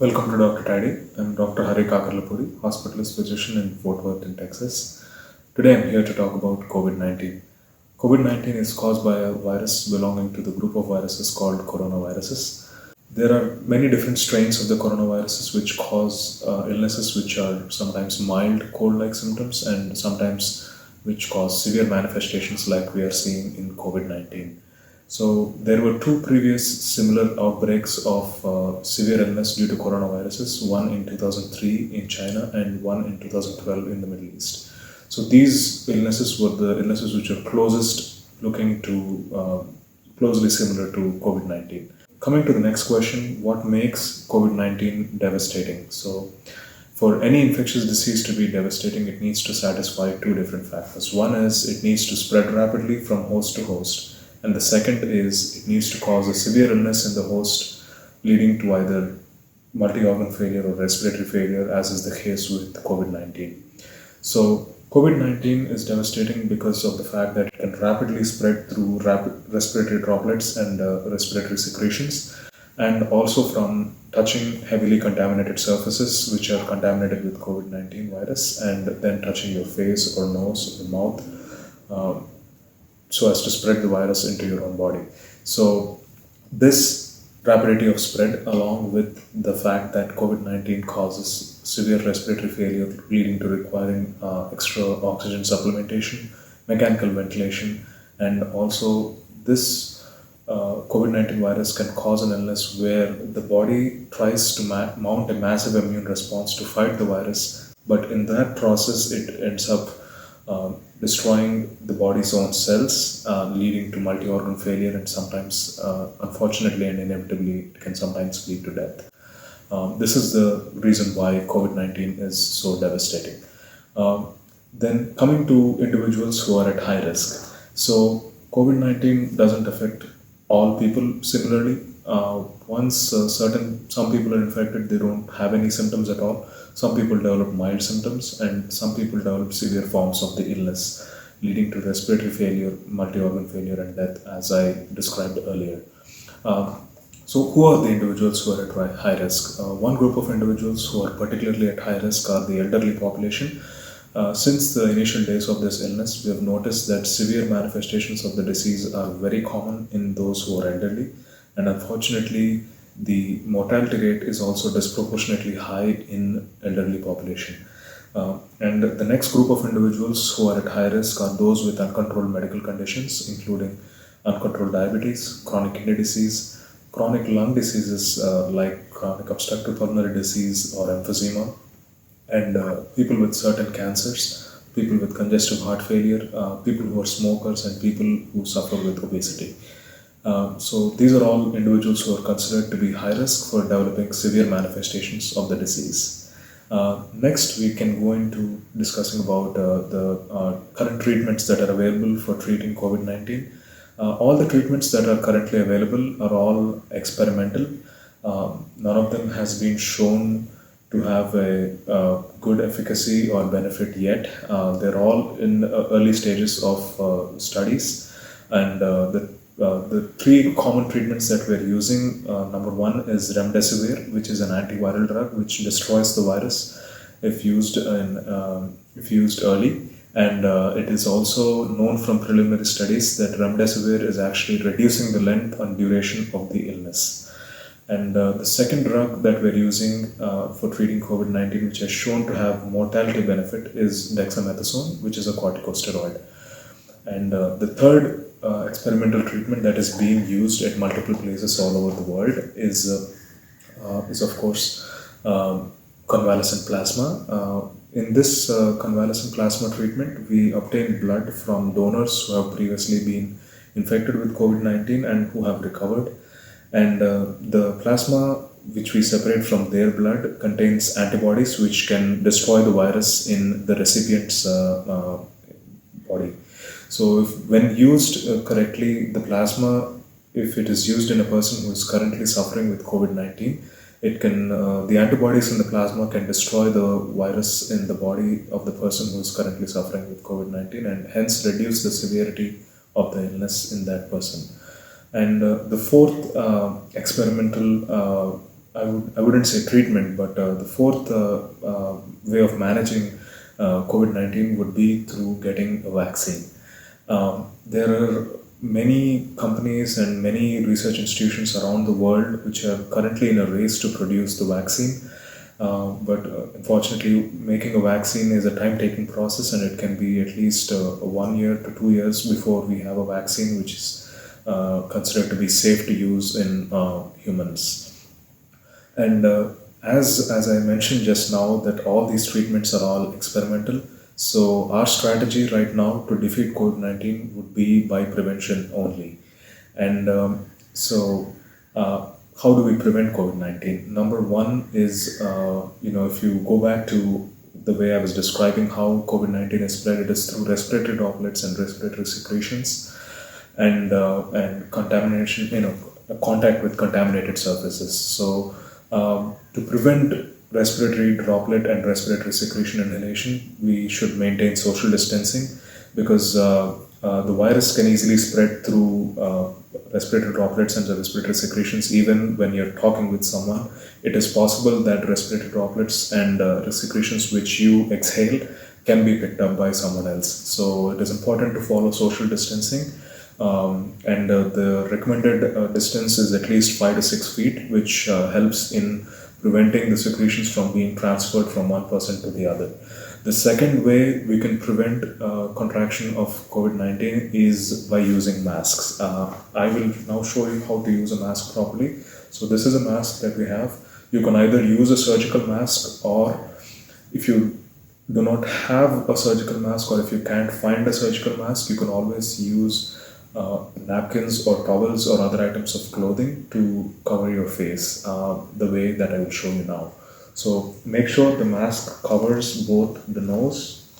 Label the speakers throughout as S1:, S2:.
S1: Welcome to Dr. Tidy. I'm Dr. Hari Kakarlapudi, hospitalist physician in Fort Worth in Texas. Today I'm here to talk about COVID 19. COVID 19 is caused by a virus belonging to the group of viruses called coronaviruses. There are many different strains of the coronaviruses which cause illnesses which are sometimes mild cold like symptoms and sometimes which cause severe manifestations like we are seeing in COVID 19. So there were two previous similar outbreaks of severe illness due to coronaviruses, one in 2003 in China and one in 2012 in the Middle East. So these illnesses were the illnesses which are closest looking to closely similar to COVID-19. Coming to the next question, what makes COVID-19 devastating? So for any infectious disease to be devastating, it needs to satisfy two different factors. One is it needs to spread rapidly from host to host. And the second is it needs to cause a severe illness in the host, leading to either multi-organ failure or respiratory failure, as is the case with COVID-19. So COVID-19 is devastating because of the fact that it can rapidly spread through rapid respiratory droplets and respiratory secretions, and also from touching heavily contaminated surfaces which are contaminated with COVID-19 virus and then touching your face or nose or mouth. So as to spread the virus into your own body. So this rapidity of spread, along with the fact that COVID-19 causes severe respiratory failure leading to requiring extra oxygen supplementation, mechanical ventilation, and also this COVID-19 virus can cause an illness where the body tries to mount a massive immune response to fight the virus, but in that process it ends up destroying the body's own cells, leading to multi-organ failure, and sometimes, unfortunately and inevitably, it can sometimes lead to death. This is the reason why COVID-19 is so devastating. Then coming to individuals who are at high risk. So COVID-19 doesn't affect all people similarly. Once some people are infected, they don't have any symptoms at all. Some people develop mild symptoms and some people develop severe forms of the illness, leading to respiratory failure, multi-organ failure, and death, as I described earlier. So who are the individuals who are at high risk? One group of individuals who are particularly at high risk are the elderly population. Since the initial days of this illness, we have noticed that severe manifestations of the disease are very common in those who are elderly, and unfortunately, the mortality rate is also disproportionately high in elderly population. And the next group of individuals who are at high risk are those with uncontrolled medical conditions, including uncontrolled diabetes, chronic kidney disease, chronic lung diseases like chronic obstructive pulmonary disease or emphysema, and people with certain cancers, people with congestive heart failure, people who are smokers, and people who suffer with obesity. So these are all individuals who are considered to be high risk for developing severe manifestations of the disease. Next, we can go into discussing about the current treatments that are available for treating COVID-19. All the treatments that are currently available are all experimental. None of them has been shown to have a good efficacy or benefit yet. They're all in early stages of studies, and the three common treatments that we're using, number one is remdesivir, which is an antiviral drug which destroys the virus if used early. And it is also known from preliminary studies that remdesivir is actually reducing the length and duration of the illness. And the second drug that we're using for treating COVID-19, which has shown to have mortality benefit, is dexamethasone, which is a corticosteroid. And the third experimental treatment that is being used at multiple places all over the world is of course convalescent plasma. In this convalescent plasma treatment, we obtain blood from donors who have previously been infected with COVID-19 and who have recovered. And the plasma which we separate from their blood contains antibodies which can destroy the virus in the recipient's body. So when used correctly, the plasma, if it is used in a person who is currently suffering with COVID-19, the antibodies in the plasma can destroy the virus in the body of the person who is currently suffering with COVID-19 and hence reduce the severity of the illness in that person. And the fourth experimental I wouldn't say treatment, but the fourth way of managing COVID 19 would be through getting a vaccine. There are many companies and many research institutions around the world which are currently in a race to produce the vaccine. But unfortunately, making a vaccine is a time taking process, and it can be at least 1 year to 2 years before we have a vaccine which is considered to be safe to use in humans. And as I mentioned just now, that all these treatments are all experimental. So our strategy right now to defeat COVID-19 would be by prevention only. And how do we prevent COVID-19? Number one is, if you go back to the way I was describing how COVID-19 is spread, it is through respiratory droplets and respiratory secretions, and contamination, contact with contaminated surfaces. So to prevent respiratory droplet and respiratory secretion inhalation, we should maintain social distancing, because the virus can easily spread through respiratory droplets and the respiratory secretions even when you're talking with someone. It is possible that respiratory droplets and secretions which you exhale can be picked up by someone else. So it is important to follow social distancing. And the recommended distance is at least 5 to 6 feet, which helps in preventing the secretions from being transferred from one person to the other. The second way we can prevent contraction of COVID-19 is by using masks. I will now show you how to use a mask properly. So this is a mask that we have. You can either use a surgical mask, or if you do not have a surgical mask, or if you can't find a surgical mask, you can always use napkins or towels or other items of clothing to cover your face, the way that I will show you now. So make sure the mask covers both the nose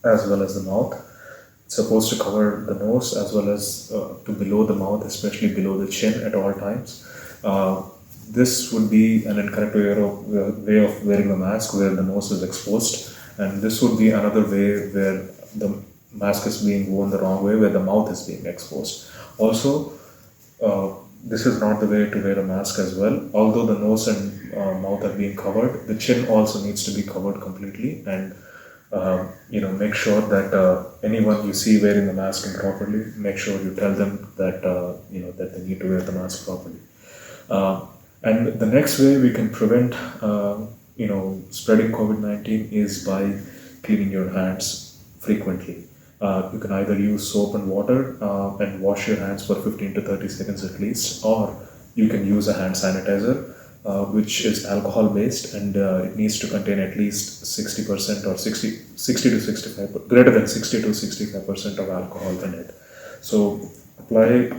S1: as well as the mouth. It's supposed to cover the nose as well as to below the mouth, especially below the chin at all times. This would be an incorrect way of wearing a mask where the nose is exposed, and this would be another way where the mask is being worn the wrong way, where the mouth is being exposed. Also, this is not the way to wear a mask as well. Although the nose and mouth are being covered, the chin also needs to be covered completely. And make sure that anyone you see wearing the mask improperly, make sure you tell them that that they need to wear the mask properly. And the next way we can prevent spreading COVID-19 is by cleaning your hands frequently. You can either use soap and water and wash your hands for 15 to 30 seconds at least, or you can use a hand sanitizer, which is alcohol based, and it needs to contain at least 60% or 60 to 65, greater than 60 to 65% of alcohol in it. So apply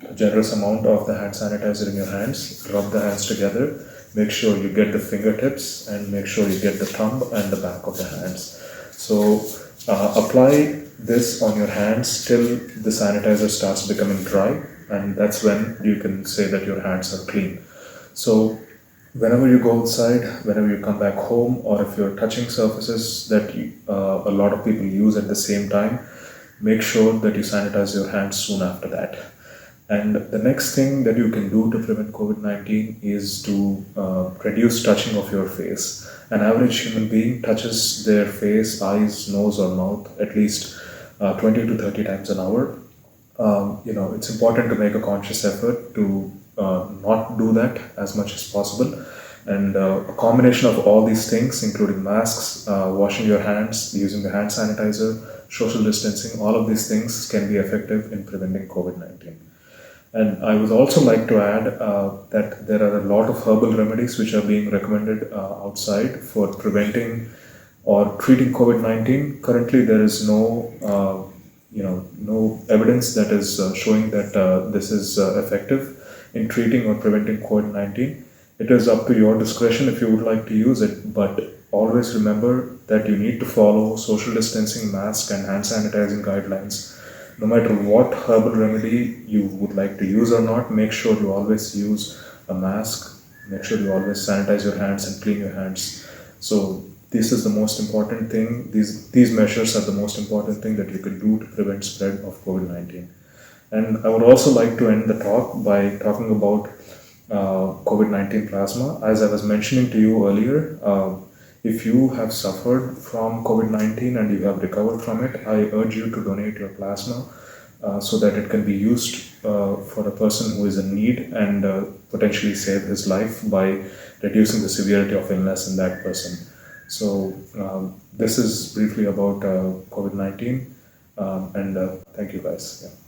S1: a generous amount of the hand sanitizer in your hands, rub the hands together, make sure you get the fingertips, and make sure you get the thumb and the back of the hands. So apply this on your hands till the sanitizer starts becoming dry, and that's when you can say that your hands are clean. So whenever you go outside, whenever you come back home, or if you're touching surfaces that a lot of people use at the same time, make sure that you sanitize your hands soon after that. And the next thing that you can do to prevent COVID-19 is to reduce touching of your face. An average human being touches their face, eyes, nose, or mouth at least 20 to 30 times an hour. It's important to make a conscious effort to not do that as much as possible. And a combination of all these things, including masks, washing your hands, using the hand sanitizer, social distancing, all of these things can be effective in preventing COVID-19. And I would also like to add that there are a lot of herbal remedies which are being recommended outside for preventing or treating COVID-19. Currently, there is no evidence that is showing that this is effective in treating or preventing COVID-19. It is up to your discretion if you would like to use it, but always remember that you need to follow social distancing, mask, and hand sanitizing guidelines. No matter what herbal remedy you would like to use or not, make sure you always use a mask, make sure you always sanitize your hands and clean your hands. So this is the most important thing. These measures are the most important thing that you can do to prevent spread of COVID-19. And I would also like to end the talk by talking about COVID 19 plasma. As I was mentioning to you earlier, if you have suffered from COVID 19 and you have recovered from it, I urge you to donate your plasma so that it can be used for a person who is in need and potentially save his life by reducing the severity of illness in that person. So, this is briefly about COVID 19, and thank you guys. Yeah.